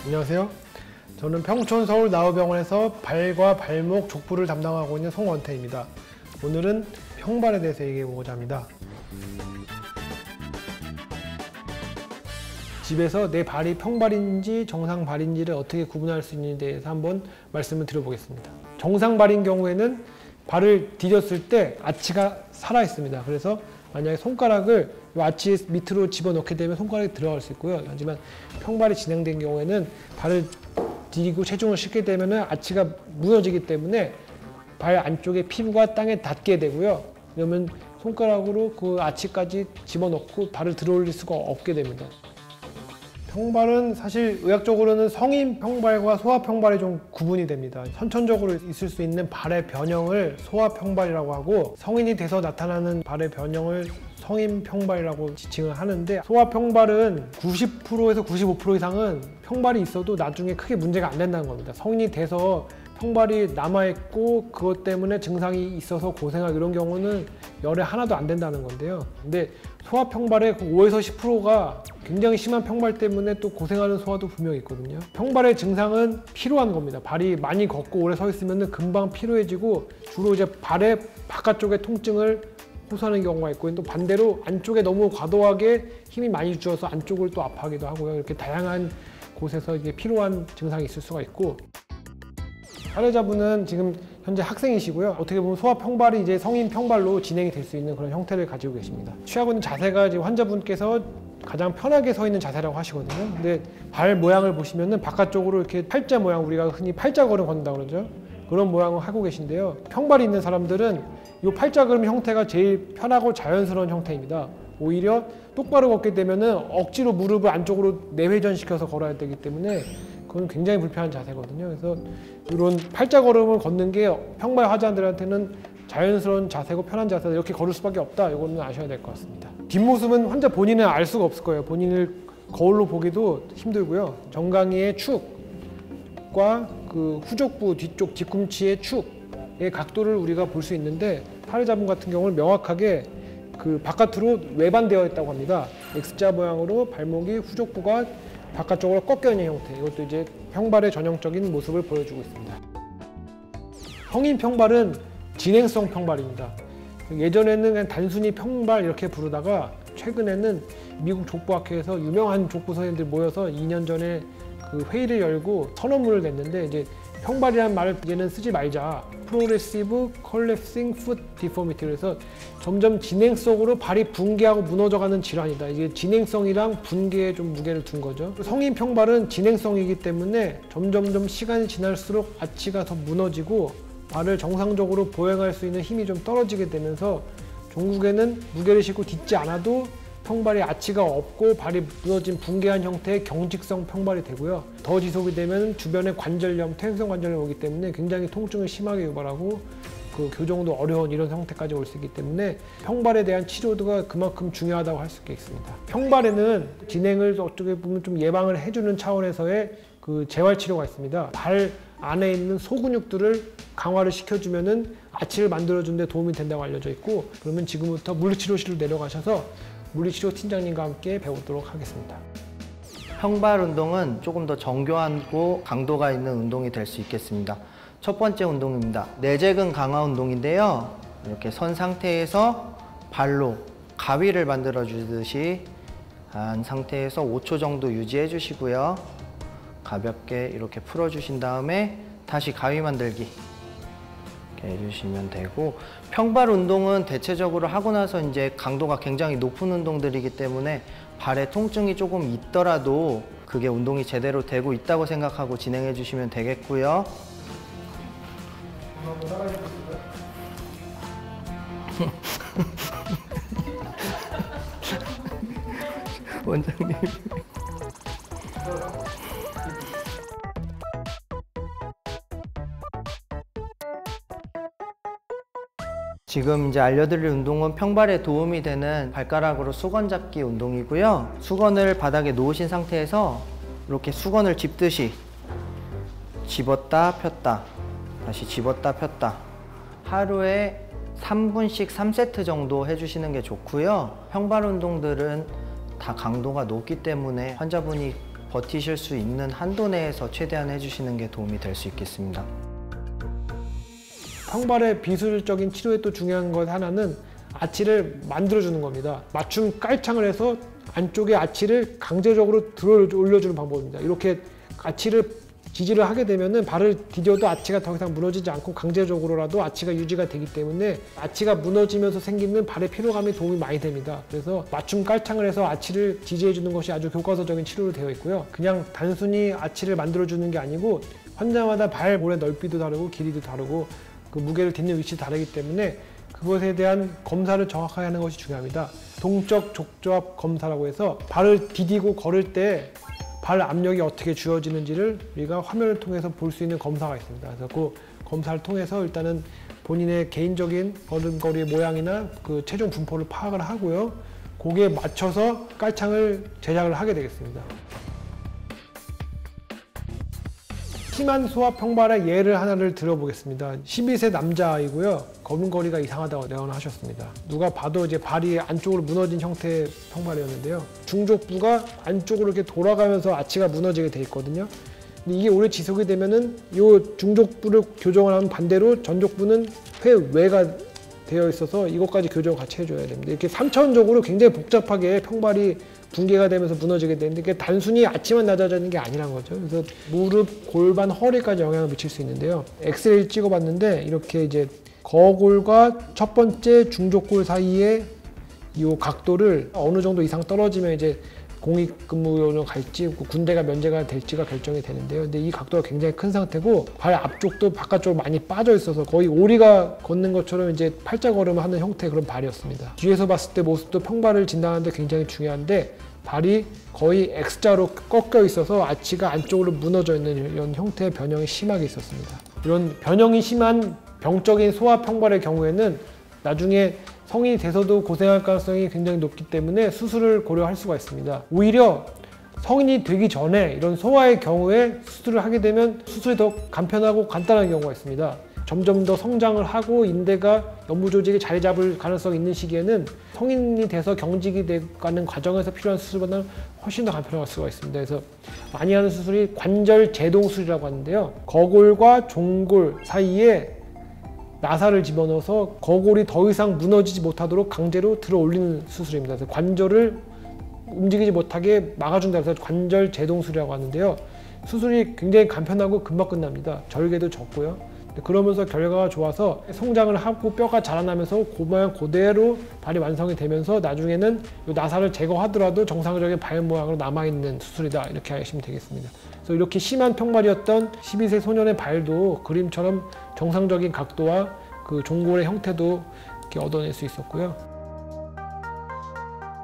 안녕하세요. 저는 평촌 서울 나우병원에서 발과 발목 족부를 담당하고 있는 송원태입니다. 오늘은 평발에 대해서 얘기해 보고자 합니다. 집에서 내 발이 평발인지 정상발인지를 어떻게 구분할 수 있는지에 대해서 한번 말씀을 드려보겠습니다. 정상발인 경우에는 발을 디뎠을 때 아치가 살아 있습니다. 그래서 만약에 손가락을 이 아치 밑으로 집어넣게 되면 손가락이 들어갈 수 있고요. 하지만 평발이 진행된 경우에는 발을 디디고 체중을 싣게 되면 아치가 무너지기 때문에 발 안쪽에 피부가 땅에 닿게 되고요. 그러면 손가락으로 그 아치까지 집어넣고 발을 들어올릴 수가 없게 됩니다. 평발은 사실 의학적으로는 성인 평발과 소아 평발이 좀 구분이 됩니다. 선천적으로 있을 수 있는 발의 변형을 소아 평발이라고 하고, 성인이 돼서 나타나는 발의 변형을 성인 평발이라고 지칭을 하는데, 소아 평발은 90%에서 95% 이상은 평발이 있어도 나중에 크게 문제가 안 된다는 겁니다. 성인이 돼서 평발이 남아있고 그것 때문에 증상이 있어서 고생하고 이런 경우는 열에 하나도 안 된다는 건데요. 근데 소아 평발의 5에서 10%가 굉장히 심한 평발 때문에 또 고생하는 소아도 분명히 있거든요. 평발의 증상은 피로한 겁니다. 발이 많이 걷고 오래 서 있으면 금방 피로해지고, 주로 이제 발의 바깥쪽에 통증을 호소하는 경우가 있고, 또 반대로 안쪽에 너무 과도하게 힘이 많이 주어서 안쪽을 또 아파하기도 하고요. 이렇게 다양한 곳에서 이게 피로한 증상이 있을 수가 있고, 사례자분은 지금 현재 학생이시고요. 어떻게 보면 소아 평발이 이제 성인 평발로 진행이 될 수 있는 그런 형태를 가지고 계십니다. 취하고 있는 자세가 지금 환자분께서 가장 편하게 서 있는 자세라고 하시거든요. 근데 발 모양을 보시면은 바깥쪽으로 이렇게 팔자 모양, 우리가 흔히 팔자걸음 걷는다고 그러죠. 그런 모양을 하고 계신데요. 평발이 있는 사람들은 이 팔자걸음 형태가 제일 편하고 자연스러운 형태입니다. 오히려 똑바로 걷게 되면은 억지로 무릎을 안쪽으로 내회전시켜서 걸어야 되기 때문에 그건 굉장히 불편한 자세거든요. 그래서 이런 팔자걸음을 걷는 게 평발 환자들한테는 자연스러운 자세고 편한 자세다, 이렇게 걸을 수밖에 없다, 이거는 아셔야 될 것 같습니다. 뒷모습은 환자 본인은 알 수가 없을 거예요. 본인을 거울로 보기도 힘들고요. 정강이의 축과 그 후족부 뒤쪽 뒤꿈치의 축의 각도를 우리가 볼 수 있는데, 사례자분 같은 경우는 명확하게 그 바깥으로 외반되어 있다고 합니다. X자 모양으로 발목이 후족부가 바깥쪽으로 꺾여 있는 형태, 이것도 이제 평발의 전형적인 모습을 보여주고 있습니다. 성인 평발은 진행성 평발입니다. 예전에는 그냥 단순히 평발 이렇게 부르다가 최근에는 미국 족부학회에서 유명한 족부 선생님들 모여서 2년 전에 그 회의를 열고 선언문을 냈는데, 이제 평발이라는 말을 이제는 쓰지 말자. Progressive Collapsing Foot Deformity. 그래서 점점 진행성으로 발이 붕괴하고 무너져가는 질환이다. 이게 진행성이랑 붕괴에 좀 무게를 둔 거죠. 성인 평발은 진행성이기 때문에 점점 시간이 지날수록 아치가 더 무너지고 발을 정상적으로 보행할 수 있는 힘이 좀 떨어지게 되면서 종국에는 무게를 싣고 딛지 않아도 평발이 아치가 없고 발이 무너진 붕괴한 형태의 경직성 평발이 되고요. 더 지속이 되면 주변에 관절염, 퇴행성 관절염이 오기 때문에 굉장히 통증을 심하게 유발하고 그 교정도 어려운 이런 형태까지 올 수 있기 때문에 평발에 대한 치료가 그만큼 중요하다고 할 수 있겠습니다. 평발에는 진행을 어떻게 보면 좀 예방을 해주는 차원에서의 그 재활 치료가 있습니다. 발 안에 있는 소근육들을 강화를 시켜주면은 아치를 만들어주는 데 도움이 된다고 알려져 있고, 그러면 지금부터 물리치료실로 내려가셔서 물리치료 팀장님과 함께 배우도록 하겠습니다. 평발 운동은 조금 더 정교하고 강도가 있는 운동이 될 수 있겠습니다. 첫 번째 운동입니다. 내재근 강화 운동인데요. 이렇게 선 상태에서 발로 가위를 만들어 주듯이 한 상태에서 5초 정도 유지해 주시고요. 가볍게 이렇게 풀어 주신 다음에 다시 가위 만들기 이렇게 해주시면 되고, 평발 운동은 대체적으로 하고 나서 이제 강도가 굉장히 높은 운동들이기 때문에 발에 통증이 조금 있더라도 그게 운동이 제대로 되고 있다고 생각하고 진행해 주시면 되겠고요. 원장님. 지금 이제 알려드릴 운동은 평발에 도움이 되는 발가락으로 수건 잡기 운동이고요. 수건을 바닥에 놓으신 상태에서 이렇게 수건을 집듯이 집었다 폈다, 다시 집었다 폈다, 하루에 3분씩 3세트 정도 해주시는 게 좋고요. 평발 운동들은 다 강도가 높기 때문에 환자분이 버티실 수 있는 한도 내에서 최대한 해주시는 게 도움이 될 수 있겠습니다. 평발의 비술적인 치료에 또 중요한 것 하나는 아치를 만들어주는 겁니다. 맞춤 깔창을 해서 안쪽에 아치를 강제적으로 들어 올려주는 방법입니다. 이렇게 아치를 지지를 하게 되면은 발을 디뎌도 아치가 더 이상 무너지지 않고 강제적으로라도 아치가 유지가 되기 때문에 아치가 무너지면서 생기는 발의 피로감에 도움이 많이 됩니다. 그래서 맞춤 깔창을 해서 아치를 지지해 주는 것이 아주 교과서적인 치료로 되어 있고요. 그냥 단순히 아치를 만들어 주는 게 아니고 환자마다 발 모래 넓이도 다르고 길이도 다르고 그 무게를 딛는 위치도 다르기 때문에 그것에 대한 검사를 정확하게 하는 것이 중요합니다. 동적 족조합 검사라고 해서 발을 디디고 걸을 때 발 압력이 어떻게 주어지는지를 우리가 화면을 통해서 볼 수 있는 검사가 있습니다. 그래서 그 검사를 통해서 일단은 본인의 개인적인 걸음걸이의 모양이나 그 체중 분포를 파악을 하고요. 거기에 맞춰서 깔창을 제작을 하게 되겠습니다. 심한 소아 평발의 예를 하나를 들어보겠습니다. 12세 남자아이고요. 걸음걸이가 이상하다고 내원을 하셨습니다. 누가 봐도 이제 발이 안쪽으로 무너진 형태의 평발이었는데요. 중족부가 안쪽으로 이렇게 돌아가면서 아치가 무너지게 돼 있거든요. 근데 이게 오래 지속이 되면은 이 중족부를 교정을 하면 반대로 전족부는 회외가 되어 있어서 이것까지 교정을 같이 해줘야 됩니다. 이렇게 3차원적으로 굉장히 복잡하게 평발이 붕괴가 되면서 무너지게 되는데 그게 단순히 아치만 낮아지는 게 아니란 거죠. 그래서 무릎, 골반, 허리까지 영향을 미칠 수 있는데요. 엑스레이를 찍어봤는데 이렇게 이제 거골과 첫 번째 중족골 사이에 이 각도를 어느 정도 이상 떨어지면 이제 공익근무요로 갈지 군대가 면제가 될지가 결정이 되는데요. 근데 이 각도가 굉장히 큰 상태고 발 앞쪽도 바깥쪽으로 많이 빠져 있어서 거의 오리가 걷는 것처럼 이제 팔자걸음을 하는 형태의 그런 발이었습니다. 뒤에서 봤을 때 모습도 평발을 진단하는데 굉장히 중요한데 발이 거의 X자로 꺾여 있어서 아치가 안쪽으로 무너져 있는 이런 형태의 변형이 심하게 있었습니다. 이런 변형이 심한 병적인 소아 평발의 경우에는 나중에 성인이 돼서도 고생할 가능성이 굉장히 높기 때문에 수술을 고려할 수가 있습니다. 오히려 성인이 되기 전에 이런 소아의 경우에 수술을 하게 되면 수술이 더 간편하고 간단한 경우가 있습니다. 점점 더 성장을 하고 인대가 연부 조직이 자리 잡을 가능성이 있는 시기에는 성인이 돼서 경직이 되는 과정에서 필요한 수술보다는 훨씬 더 간편할 수가 있습니다. 그래서 많이 하는 수술이 관절 제동술이라고 하는데요. 거골과 종골 사이에 나사를 집어넣어서 거골이 더 이상 무너지지 못하도록 강제로 들어 올리는 수술입니다. 그래서 관절을 움직이지 못하게 막아준다 해서 관절 제동술이라고 하는데요. 수술이 굉장히 간편하고 금방 끝납니다. 절개도 적고요. 그러면서 결과가 좋아서 성장을 하고 뼈가 자라나면서 그 모양 그대로 발이 완성이 되면서 나중에는 이 나사를 제거하더라도 정상적인 발 모양으로 남아있는 수술이다 이렇게 하시면 되겠습니다. 그래서 이렇게 심한 평발이었던 12세 소년의 발도 그림처럼 정상적인 각도와 그 종골의 형태도 이렇게 얻어낼 수 있었고요.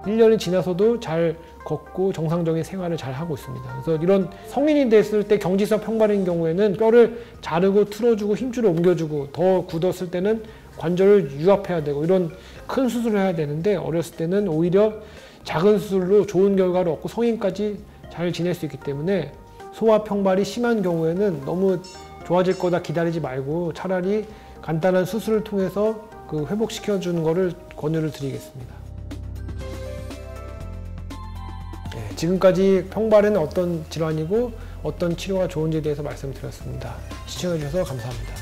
1년이 지나서도 잘 걷고 정상적인 생활을 잘 하고 있습니다. 그래서 이런 성인이 됐을 때 경직성 평발인 경우에는 뼈를 자르고 틀어주고 힘줄을 옮겨주고 더 굳었을 때는 관절을 유압해야 되고 이런 큰 수술을 해야 되는데 어렸을 때는 오히려 작은 수술로 좋은 결과를 얻고 성인까지 잘 지낼 수 있기 때문에 소아 평발이 심한 경우에는 너무 좋아질 거다 기다리지 말고 차라리 간단한 수술을 통해서 그 회복시켜주는 것을 권유를 드리겠습니다. 네, 지금까지 평발은 어떤 질환이고 어떤 치료가 좋은지에 대해서 말씀드렸습니다. 시청해주셔서 감사합니다.